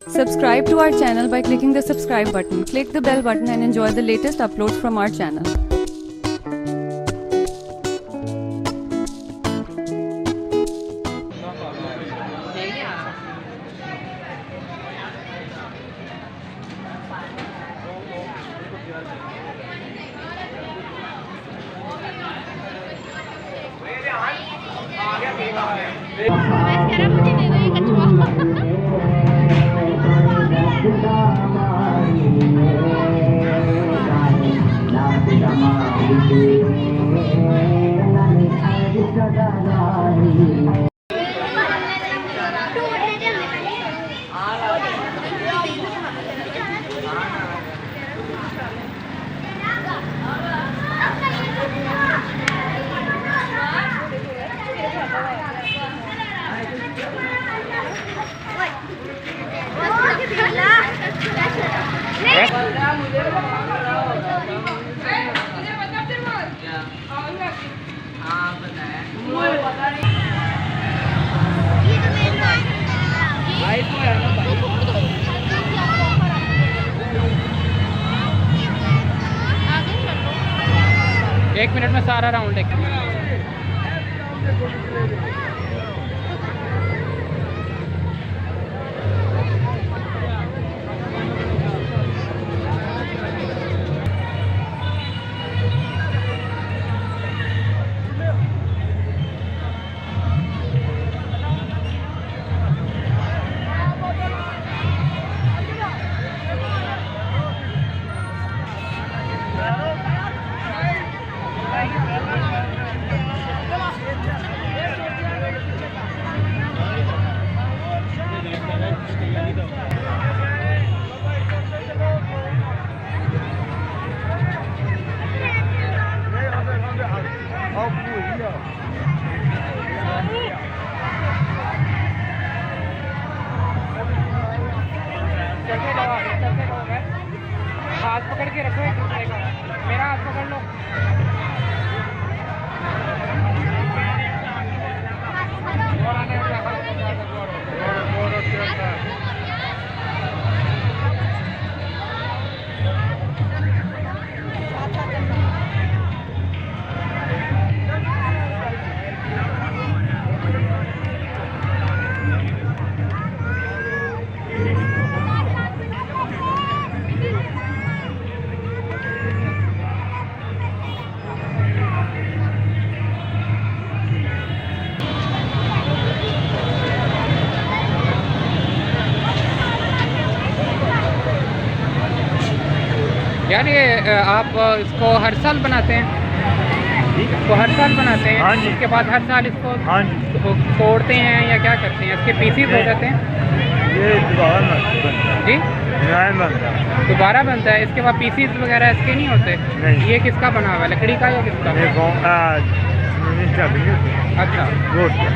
Subscribe to our channel by clicking the subscribe button. Click the bell button and enjoy the latest uploads from our channel. मुझे दे दो ये कछुआ। एक minute में सारा round एक हाथ पकड़ के रखो एक दूसरे का। मेरा हाथ पकड़ लो। यार ये आप इसको हर साल बनाते हैं? इसको हर साल बनाते हैं? हाँ जी। उसके बाद हर साल इसको हाँ जी। तोड़ते हैं या क्या करते हैं? इसके पीसीज हो जाते हैं? ये दोबारा बनता है। जी नया बनता है। दोबारा बनता है। इसके बाद पीसीज वगैरह इसके नहीं होते? नहीं। ये किसका बना हुआ है? लकड़ी का या किसका? ये अच्छा वो अच्छा।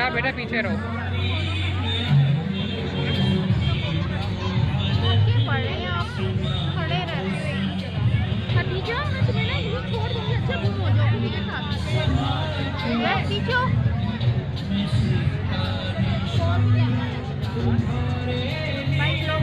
या बेटा पीछे रहो। धक्के पड़ रहे हैं आप खड़े रहते हुए। खदीजा मैं तुम्हें ना यही छोड़ दूंगी, अच्छा गुम हो जाओ मेरे साथ। पीछे हो। भाई लोग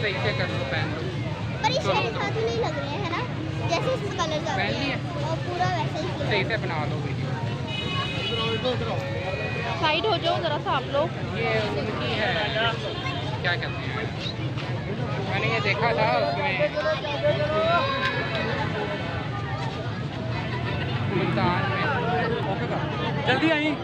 सही से कर लो, पहन लो। पर ये शेर साधु नहीं लग रहे हैं ना, जैसे इसमें कलर जा रहे पहन लिया? हैं और पूरा वैसे ही सही से बना लो वीडियो। साइड हो जाओ जरा सा आप लोग। ये उनकी है, क्या कहते हैं, मैंने ये देखा था उसमें मुल्तान में। जल्दी आई।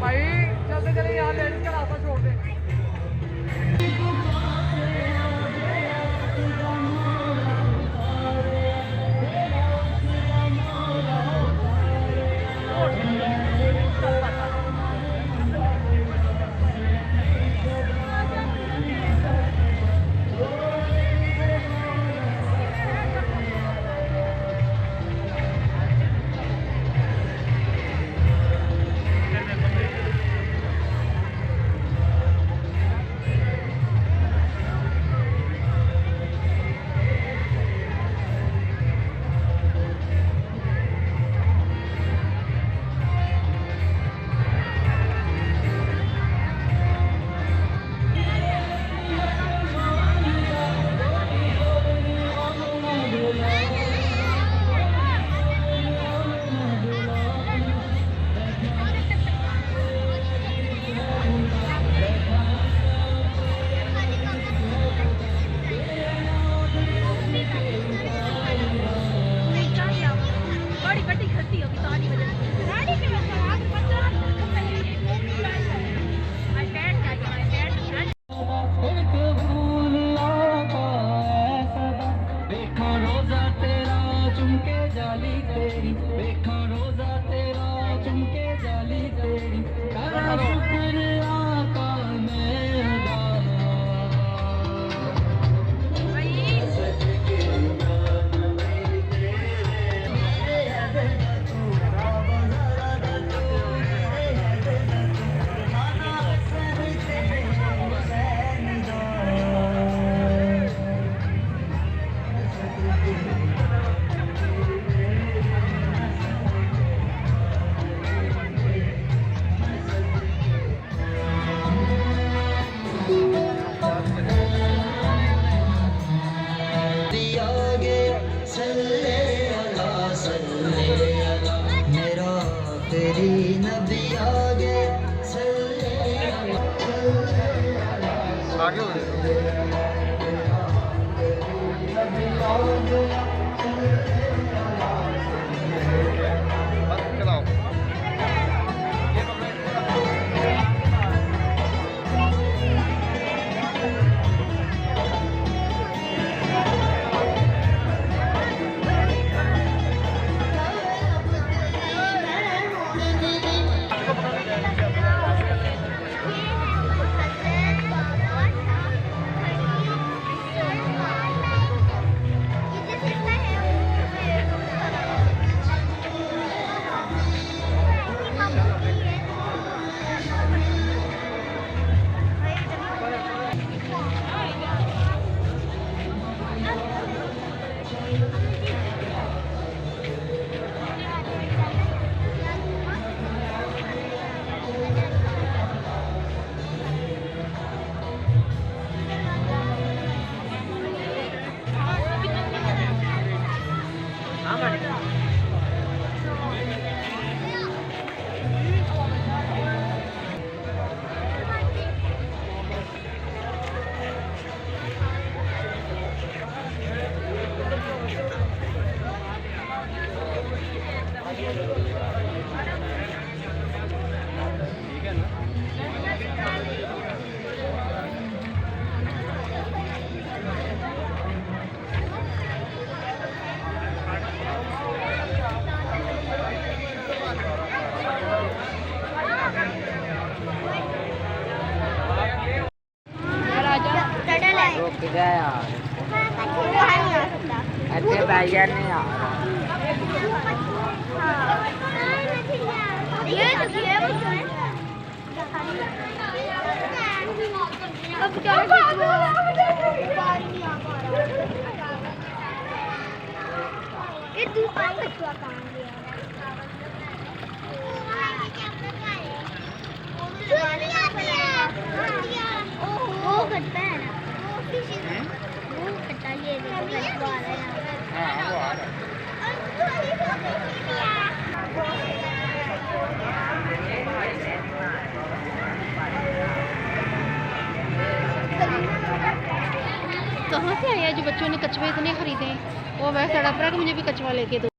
भाई चलते चले यहाँ लेडीज का आगे हो गए। बस चलाओ। रुक जा यार, अच्छे भैया नहीं आ रहा। ये तू काम कचुआ काम दिया वो करता है ना वो करता ये देखो कचुआ आ रहा है हाँ वो आ रहा है। कहाँ से आया जो बच्चों ने कछुए इतने खरीदे हैं? वो मैं सड़क पर कि मुझे भी कछुआ लेके दो।